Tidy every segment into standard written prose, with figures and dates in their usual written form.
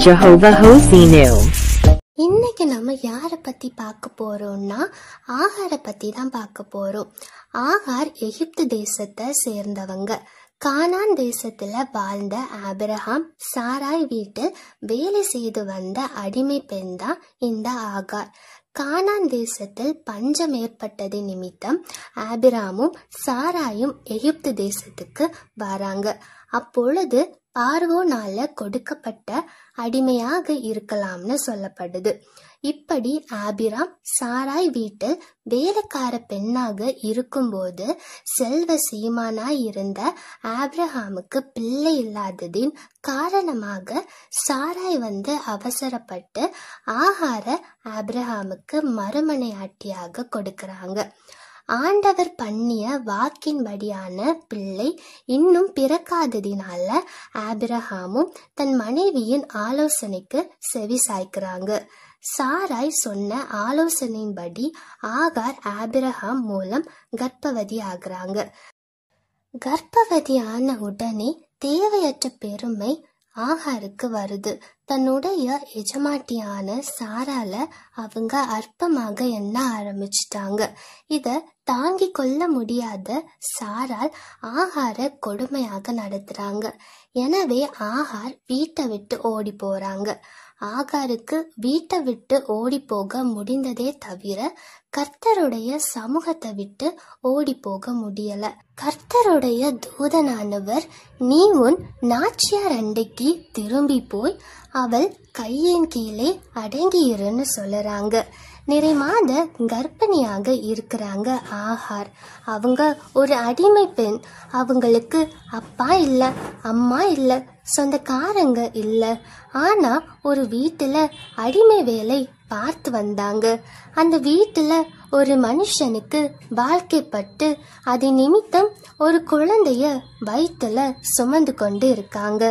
Jehovah Hosinu. இன்னைக்கு நம்ம யாரை பத்தி பார்க்க போறோம்னா ஆகாரை பத்தி தான் பார்க்க போறோம். ஆகார் எகிப்து தேசத்தை சேர்ந்தவங்க. கானான் தேசத்துல வாழ்ந்த ஆபிரகாம் சாராய் வீட்டில் வேலை செய்து வந்த அடிமை பெண் தான் இந்த ஆகார். கானான் தேசத்தில் பஞ்சம் ஏற்பட்டது நிமித்தம் ஆபிராமும் சாராயும் எகிப்து தேசத்துக்கு வராங்க. அப்பொழுது பார்வோனால கொடுக்கப்பட்ட அடிமையாக இருக்கலாம்னு சொல்லப்படுது. இப்படி ஆபிராம் சாராய் வீட்டில் வேலைக்கார பெண்ணாக இருக்கும்போது செல்வ சீமானாய் இருந்த ஆபிரகாமுக்கு பிள்ளை இல்லாததின் காரணமாக சாராய் அவசரப்பட்டு ஆகார ஆபிரகாமுக்கு மறுமனையாட்டியாக கொடுக்கறாங்க. ஆண்டவர் பண்ணிய வாக்கின்படியான பிள்ளை இன்னும் பிறக்காததினால ஆபிரகாமும் தன் மனைவியின் ஆலோசனைக்கு செவி சாய்க்கிறாங்க. சாராய் சொன்ன ஆலோசனையின்படி ஆகார் ஆபிரகாம் மூலம் கர்ப்பவதி ஆகுறாங்க. கர்ப்பவதியான உடனே தேவையற்ற பெருமை ஆகாருக்கு வருது. தன்னுடைய எஜமாட்டியான சாரால அவங்க அற்பமாக எண்ண ஆரம்பிச்சிட்டாங்க. இத தாங்கி கொள்ள முடியாத சாரால் ஆகார கொடுமையாக நடத்துறாங்க. எனவே ஆகார் வீட்டை விட்டு ஓடி போறாங்க. ஆகாருக்கு வீட்டை விட்டு ஓடி போக முடிந்ததே தவிர கர்த்தருடைய சமூகத்தை விட்டு ஓடி போக முடியல. கர்த்தருடைய தூதனானவர், நீ உன் நாச்சியார் அண்டைக்கு திரும்பி போய் அவள் கையின் கீழே அடங்கியிருன்னு சொல்லுறாங்க. நிறை மாத கர்ப்பிணியாக இருக்கிறாங்க ஆகார். அவங்க ஒரு அடிமை பெண். அவங்களுக்கு அப்பா இல்ல, அம்மா இல்ல, சொந்தக்காரங்க இல்ல. ஆனா ஒரு வீட்டுல அடிமை வேலை பார்த்து வந்தாங்க. அந்த வீட்டுல ஒரு மனுஷனுக்கு வாழ்க்கைப்பட்டு அது நிமித்தம் ஒரு குழந்தைய வயிற்றுல சுமந்து கொண்டு இருக்காங்க.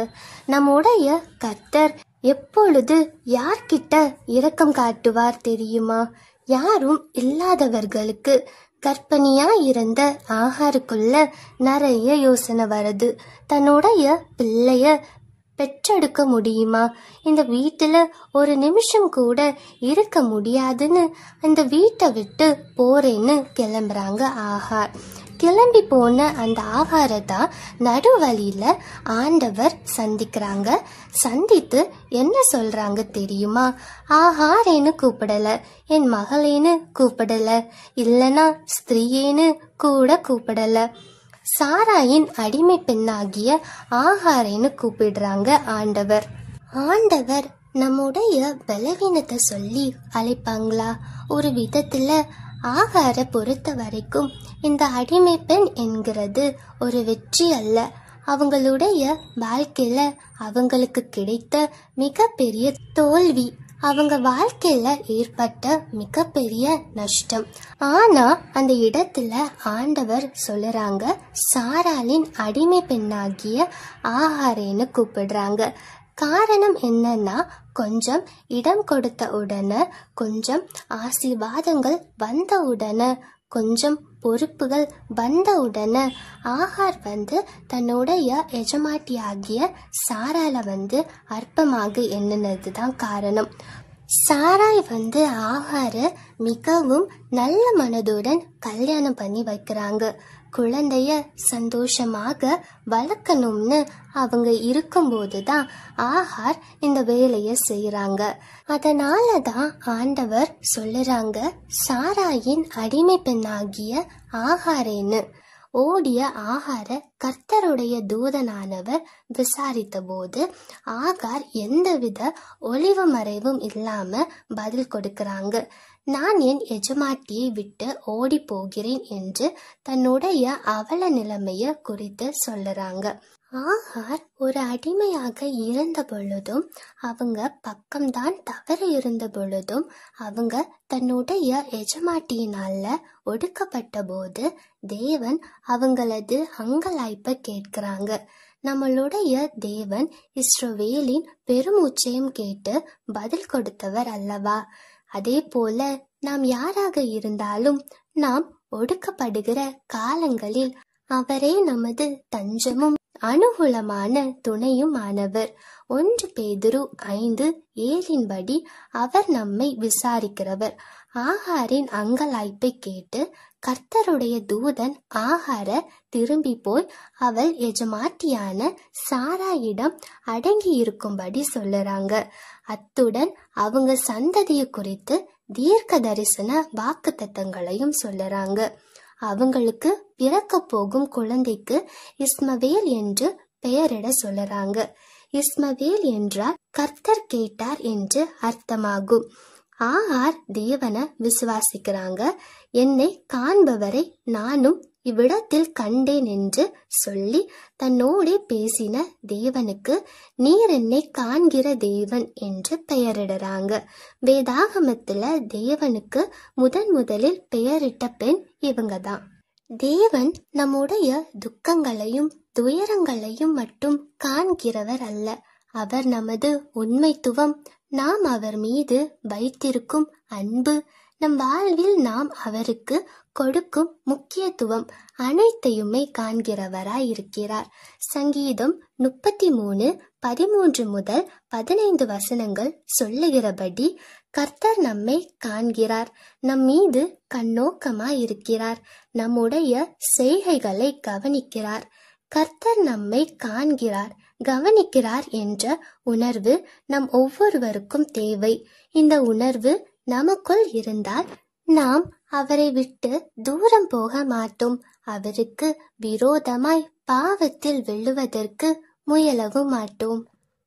நம்முடைய கர்த்தர் எப்பொழுது யார்கிட்ட இரக்கம் காட்டுவார் தெரியுமா? யாரும் இல்லாதவர்களுக்கு. கர்ப்பிணியா இருந்த ஆகாருக்குள்ள நிறைய யோசனை வருது. தன்னுடைய பிள்ளைய பெற்றெடுக்க முடியுமா? இந்த வீட்டுல ஒரு நிமிஷம் கூட இருக்க முடியாதுன்னு அந்த வீட்டை விட்டு போறேன்னு கிளம்புறாங்க ஆகார். கிளம்பி போன அந்த ஆகாரத்தான் நடுவழியில ஆண்டவர் சந்திக்கிறாங்க. சந்தித்து என்ன சொல்றாங்க தெரியுமா? ஆகாரேன்னு கூப்பிடல, என் மகளேன்னு கூப்பிடல, இல்லனா ஸ்திரீயேன்னு கூட கூப்பிடல, சாராயின் அடிமை பெண்ணாகிய ஆகாரேன்னு கூப்பிடுறாங்க ஆண்டவர். ஆண்டவர் நம்முடைய பலவீனத்தை சொல்லி அழைப்பாங்களா? ஒரு விதத்துல ஆகார பொறுத்த வரைக்கும் இந்த அடிமை பெண் என்கிறது ஒரு வெற்றி அல்ல. அவங்களுடைய வாழ்க்கையில அவங்களுக்கு கிடைத்த மிகப்பெரிய தோல்வி, அவங்க வாழ்க்கையில ஏற்பட்ட மிகப்பெரிய நஷ்டம். ஆனா அந்த இடத்துல ஆண்டவர் சொல்லுறாங்க, சாராளின் அடிமை பெண்ணாகிய ஆகாரேன்னு கூப்பிடுறாங்க. காரணம் என்னன்னா, கொஞ்சம் இடம் கொடுத்த உடனே, கொஞ்சம் ஆசீர்வாதங்கள் வந்த உடனே, கொஞ்சம் பொறுப்புகள் வந்த உடனே ஆகார் தன்னுடைய எஜமாட்டியாகிய சாரால அற்பமாக எண்ணினதுதான் காரணம். சாராய் ஆகார மிகவும் நல்ல மனதுடன் கல்யாணம் பண்ணி வைக்கிறாங்க. குழந்தைய சந்தோஷமாக வளர்க்கணும்னு அவங்க இருக்கும்போதுதான் ஆகார் இந்த வேலைய செய்யறாங்க. அதனாலதான் ஆண்டவர் சொல்லுறாங்க, சாராயின் அடிமை பெண்ணாகிய ஆகாரேன்னு. ஓடிய ஆகார கர்த்தருடைய தூதனானவர் விசாரித்த போது ஆகார் எந்தவித ஒளிவு மறைவும் இல்லாம பதில் கொடுக்கறாங்க. நான் என் எஜமாட்டியை விட்டு ஓடி போகிறேன் என்று தன்னுடைய அவல நிலைமைய குறித்து சொல்லுறாங்க. ஆகார் ஒரு அடிமையாக இருந்த பொழுதும், அவங்க பக்கம்தான் தவறு இருந்த பொழுதும், அவங்க தன்னுடைய எஜமாட்டியினால ஒடுக்கப்பட்ட போது தேவன் அவங்களது அங்கலாய்ப்ப கேட்கிறாங்க. நம்மளுடைய தேவன் இஸ்ரவேலின் பெருமூச்சையும் கேட்டு பதில் கொடுத்தவர் அல்லவா? அதே போல நாம் யாராக இருந்தாலும் நாம் ஒடுக்கப்படுகிற காலங்களில் அவரே நமது தஞ்சமும் அனுகூலமான துணையும் ஆனவர். 1 பேதுரு 5:7 அவர் நம்மை விசாரிக்கிறவர். ஆகாரின் அங்கலாய்ப்பை கேட்டு கர்த்தருடைய தூதன் ஆகார திரும்பி போய் அவள் எஜமாட்டியான சாராயிடம் அடங்கி இருக்கும்படி சொல்லுறாங்க. அத்துடன் அவங்க சந்ததியை குறித்து தீர்க்க தரிசன வாக்குத்தத்தங்களையும் சொல்லுறாங்க. அவங்களுக்கு பிறக்க போகும் குழந்தைக்கு இஸ்மவேல் என்று பெயரிட சொல்லுறாங்க. இஸ்மவேல் என்றால் கர்த்தர் கேட்டார் என்று அர்த்தமாகும். ஆகார் தேவனை விசுவாசிக்கிறாங்க. என்னை காண்பவரை நானும் இவ்விடத்தில் கண்டேன் என்று சொல்லி தன்னோடே பேசின தேவனுக்கு நீர் என்னை காண்கிற தேவன் என்று பெயரிடுறாங்க. வேதாகமத்துல தேவனுக்கு முதலில் பெயரிட்ட பெண் இவங்க தான். தேவன் நம்முடைய துக்கங்களையும் துயரங்களையும் மட்டும் காண்கிறவர் அல்ல. அவர் நமது உண்மைத்துவம், நாம் அவர் மீது வைத்திருக்கும் அன்பு, நம் வாழ்வில் நாம் அவருக்கு கொடுக்கும் முக்கியத்துவம் அனைத்தையுமே காண்கிறவராய் இருக்கிறார். சங்கீதம் 33:13-15 சொல்லுகிறபடி கர்த்தர் நம்மை காண்கிறார், நம் மீது கண்ணோக்கமாய் இருக்கிறார், நம்முடைய செய்கைகளை கவனிக்கிறார். கர்த்தர் நம்மை காண்கிறார், கவனிக்கிறார் என்ற உணர்வு நம் ஒவ்வொருவருக்கும் தேவை. இந்த உணர்வு நமக்குள் இருந்தால் நாம் அவரை விட்டு தூரம் போக மாட்டோம். அவருக்கு விரோதமாய் பாவத்தில் விழுவதற்கு முயலவும் மாட்டோம்.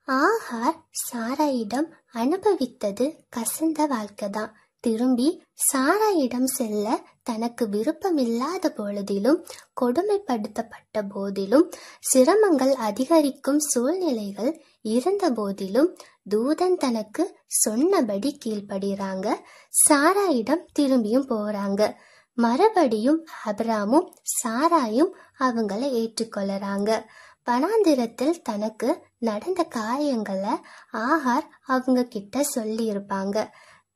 ஆகார் சாராயிடம் அனுபவித்தது கசந்த வாழ்க்கைதான். திரும்பி சாராயிடம் செல்ல தனக்கு விருப்பமில்லாத பொழுதிலும், கொடுமைப்படுத்தப்பட்ட போதிலும், சிரமங்கள் அதிகரிக்கும் சூழ்நிலைகள் இருந்த போதிலும் தூதன் தனக்கு சொன்னபடி கீழ்ப்படுகிறாங்க. சாராயிடம் திரும்பியும் போறாங்க. மறுபடியும் ஆபிரகாமும் சாராயும் அவங்களை ஏற்றுக்கொள்ளுறாங்க. வனாந்திரத்தில் தனக்கு நடந்த காரியங்களை ஆகார் அவங்க கிட்ட சொல்லி இருப்பாங்க.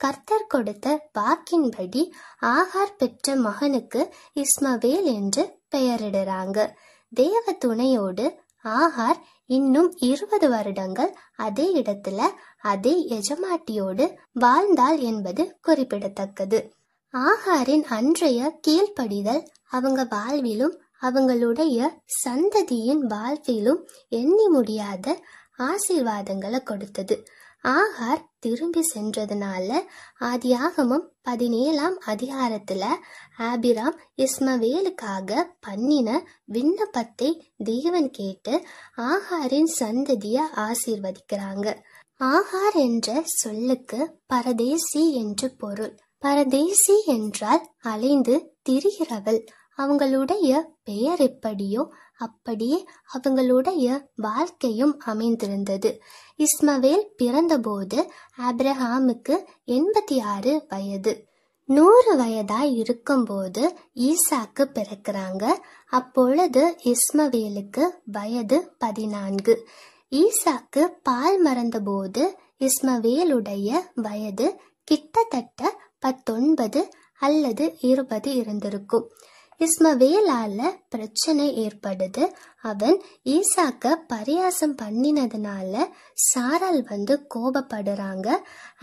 கர்த்தர் கொடுத்த வாக்கின்படி ஆகார் பெற்ற மகனுக்கு இஸ்மவேல் என்று பெயரிடுறாங்க. தேவ துணையோடு ஆகார் இன்னும் 20 வருடங்கள் அதே இடத்துல அதே எஜமாட்டியோடு வாழ்ந்தாள் என்பது குறிப்பிடத்தக்கது. ஆகாரின் அன்றைய கீழ்ப்படிதல் அவங்க வாழ்விலும் அவங்களுடைய சந்ததியின் வாழ்விலும் எண்ணி முடியாத ஆசீர்வாதங்களை கொடுத்தது. ஆகார் திரும்பி சென்றதுனால ஆதியாகமம் 17 ஆபிராம் இஸ்மவேலுக்காக பண்ணின விண்ணப்பத்தை தேவன் கேட்டு ஆகாரின் சந்ததிய ஆசீர்வதிக்கிறாங்க. ஆகார் என்ற சொல்லுக்கு பரதேசி என்று பொருள். பரதேசி என்றால் அலைந்து திரிகிறவள். அவங்களுடைய பெயர் எப்படியோ அப்படியே அவங்களுடைய வாழ்க்கையும் அமைந்திருந்தது. இஸ்மவேல் பிறந்தபோது ஆபிரகாமுக்கு 86 வயது. 100 வயதாய் இருக்கும்போது ஈசாக்கு பிறக்கிறாங்க. அப்பொழுது இஸ்மவேலுக்கு வயது 14. ஈசாக்கு பால் மறந்தபோது இஸ்மவேலுடைய வயது கிட்டத்தட்ட 19 அல்லது 20 இருந்திருக்கும். இஸ்மவேலால பிரச்சனை ஏற்படுது. அவன் ஈசாக்க பரியாசம் பண்ணினதுனால சாராள் வந்து கோபப்படுறாங்க.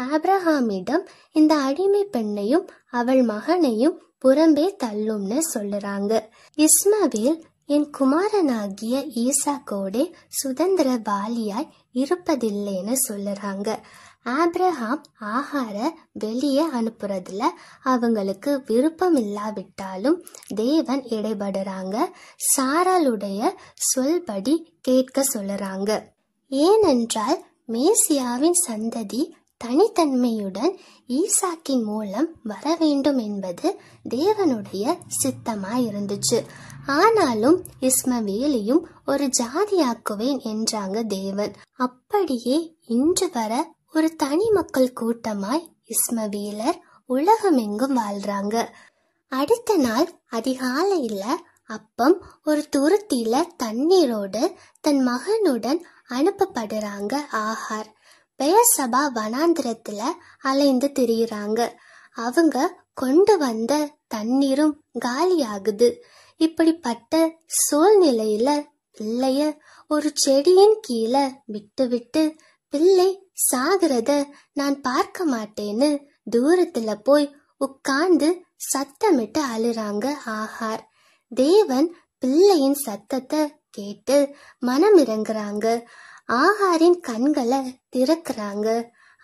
ஆபிரகாமிடம் இந்த அடிமை பெண்ணையும் அவள் மகனையும் புறம்பே தள்ளும்னு சொல்லுறாங்க. இஸ்மவேல் என் குமாரனாகிய ஈசாக்கோட சுதந்திரவாளியாய் இருப்பதில்லைன்னு சொல்லுறாங்க. ஆபிரகாம் ஆகார வெளியே அனுப்புறதுல அவங்களுக்கு விருப்பம் இல்லாவிட்டாலும் தேவன் இடைபடுறாங்க. சாராளுடைய சொல்படி கேட்க சொல்லுறாங்க. ஏனென்றால் மேசியாவின் சந்ததி தனித்தன்மையுடன் ஈசாக்கின் மூலம் வர வேண்டும் என்பது தேவனுடைய சித்தமாய் இருந்துச்சு. ஆனாலும் இஸ்மவேலையும் ஒரு ஜாதியாக்குவேன் என்றாங்க தேவன். அப்படியே இன்று வர ஒரு தனி மக்கள் கூட்டமாய் இஸ்மவேலர் உலகமெங்கும் வாழ்றாங்க. அடுத்த நாள் அதிகாலையில அப்பம் ஒரு துருத்தில தண்ணீரோடு தன் மகனுடன் அனுப்பப்படுறாங்க. ஆகார் பெயர்சபா வனாந்திரத்துல அலைந்து திரியுறாங்க. அவங்க கொண்டு வந்த தண்ணீரும் காலியாகுது. இப்படிப்பட்ட சூழ்நிலையில பிள்ளைய ஒரு செடியின் கீழே விட்டு பிள்ளை சாகிறத நான் பார்க்க மாட்டேன்னு தூரத்துல போய் உட்கார்ந்து சத்தமிட்டு அழுறாங்க ஆகார். தேவன் பிள்ளையின் சத்தத்தை கேட்டு மனம் இறங்குறாங்க. ஆகாரின் கண்களை திறக்கிறாங்க.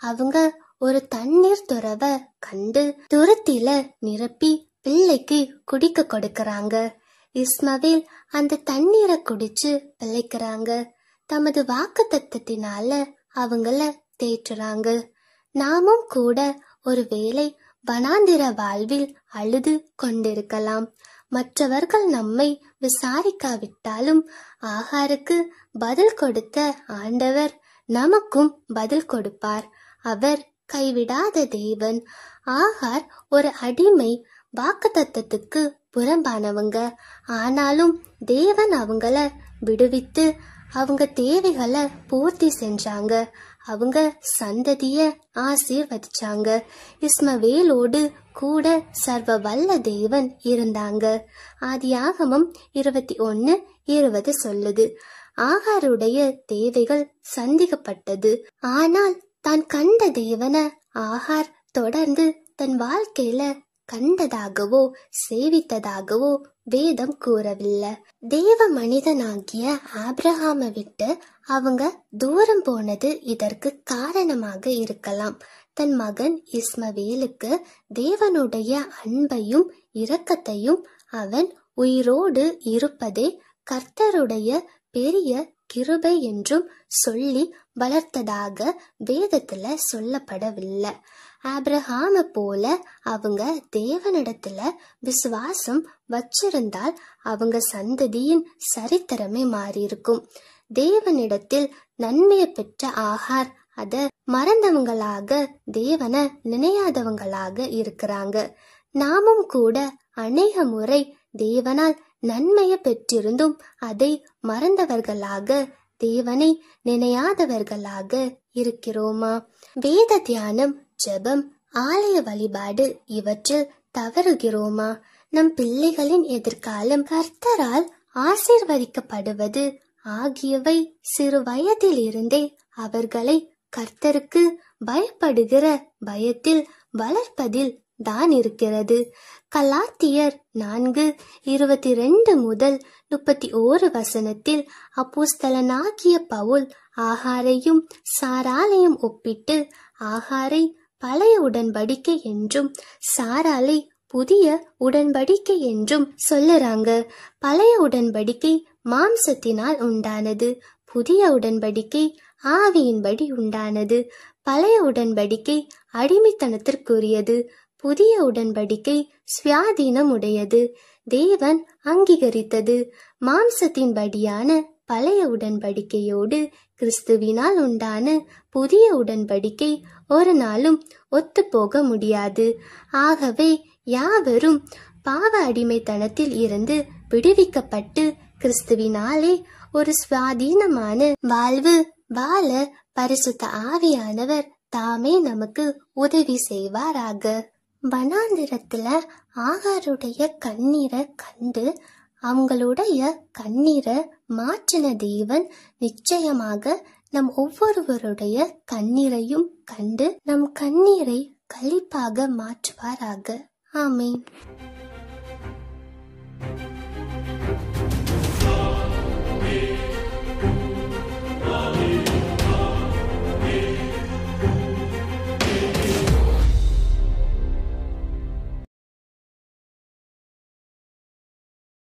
அவங்க ஒரு தண்ணீர் துறவ கண்டு துருத்தில நிரப்பி பிள்ளைக்கு குடிக்க கொடுக்கறாங்க. இஸ்மவேல் அந்த தண்ணீரை குடிச்சு பிழைக்கிறாங்க. தமது வாக்குத்தத்தத்தினால அவங்கள தேற்றுறாங்க. நாமும் கூட ஒருவேளை வனாந்திர வாழ்வில் அழுது கொண்டிருக்கலாம். மற்றவர்கள் நம்மை விசாரிக்காவிட்டாலும் ஆகாருக்கு பதில் கொடுத்த ஆண்டவர் நமக்கும் பதில் கொடுப்பார். அவர் கைவிடாத தேவன். ஆகார் ஒரு அடிமை, வாக்குத்தத்தத்துக்கு புறம்பானவங்க. ஆனாலும் தேவன் அவங்கள விடுவித்து அவங்க தேவைகளை பூர்த்தி செஞ்சாங்க. அவங்க சந்ததிய ஆசீர்வதிச்சாங்க. இஸ்மவேலோடு கூட சர்வ வல்ல தேவன் இருந்தாங்க. ஆதியாகமம் 21:20 சொல்லுது. ஆகாருடைய தேவைகள் சந்திக்கப்பட்டது. ஆனால் தான் கண்ட தேவனை ஆகார் தொடர்ந்து தன் வாழ்க்கையில கண்டதாகவோ சேவித்ததாகவோ வேதம் கூறவில்லை. தேவ மனிதனாகிய ஆபிரகாமை விட்டு அவங்க தூரம் போனது இதற்கு காரணமாக இருக்கலாம். தன் மகன் இஸ்மவேலுக்கு தேவனுடைய அன்பையும் இரக்கத்தையும் அவன் உயிரோடு இருப்பதே கர்த்தருடைய பெரிய கிருபை என்றும் சொல்லி வளர்த்ததாக வேதத்துல சொல்லப்படவில்லை. ஆபிரகாம போல அவங்க தேவனிடத்துல விசுவாசம் வச்சிருந்தால் அவங்க சந்ததியின் சரித்திரமே மாறியிருக்கும். தேவனிடத்தில் நன்மையை பெற்ற ஆகார் அத மறந்தவங்களாக தேவனை நினையாதவங்களாக இருக்கிறாங்க. நாமும் கூட அநேக முறை தேவனால் நன்மையை பெற்றிருந்தும் அதை மறந்தவர்களாக தேவனை நினையாதவர்களாக இருக்கிறோமா? வேத தியானம், ஜெபம், ஆலய வழிபாடு இவற்றில் தவறுகிறோமா? நம் பிள்ளைகளின் எதிர்காலம் கர்த்தரால் ஆசீர்வதிக்கப்படுவது ஆகியவை சிறு வயதிலிருந்தே அவர்களை கர்த்தருக்கு பயப்படுகிற பயத்தில் வளர்ப்பதில் தான் இருக்கிறது. கலாத்தியர் 4:22-31 அப்போஸ்தலனாகிய பவுல் ஆகாரையும் சாராளையும் ஒப்பிட்டு ஆகாரை பழைய உடன்படிக்கை என்றும் சாராளை புதிய உடன்படிக்கை என்றும் சொல்லுறாங்க. பழைய உடன்படிக்கை மாம்சத்தினால் உண்டானது, புதிய உடன்படிக்கை ஆவியின்படி உண்டானது. பழைய உடன்படிக்கை அடிமைத்தனத்திற்குரியது, புதிய உடன்படிக்கை சுயாதீனம் உடையது. தேவன் அங்கீகரித்தது. மாம்சத்தின்படியான பழைய உடன்படிக்கையோடு கிறிஸ்துவினால் உண்டான புதிய உடன்படிக்கை ஒரு நாளும் ஒத்து போக முடியாது. ஆகவே யாவரும் பாவ அடிமைத்தனத்தில் இருந்து விடுவிக்கப்பட்டு கிறிஸ்துவினாலே ஒரு சுவாதீனமான வாழ்வு வாழ பரிசுத்த ஆவியானவர் தாமே நமக்கு உதவி செய்வாராக. வனாந்திரத்துல ஆகாருடைய கண்ணீரை கண்டு அவங்களுடைய கண்ணீரை மாற்றின தேவன் நிச்சயமாக நம் ஒவ்வொருவருடைய கண்ணீரையும் கண்டு நம் கண்ணீரை களிப்பாக மாற்றுவாராக. ஆமீன்.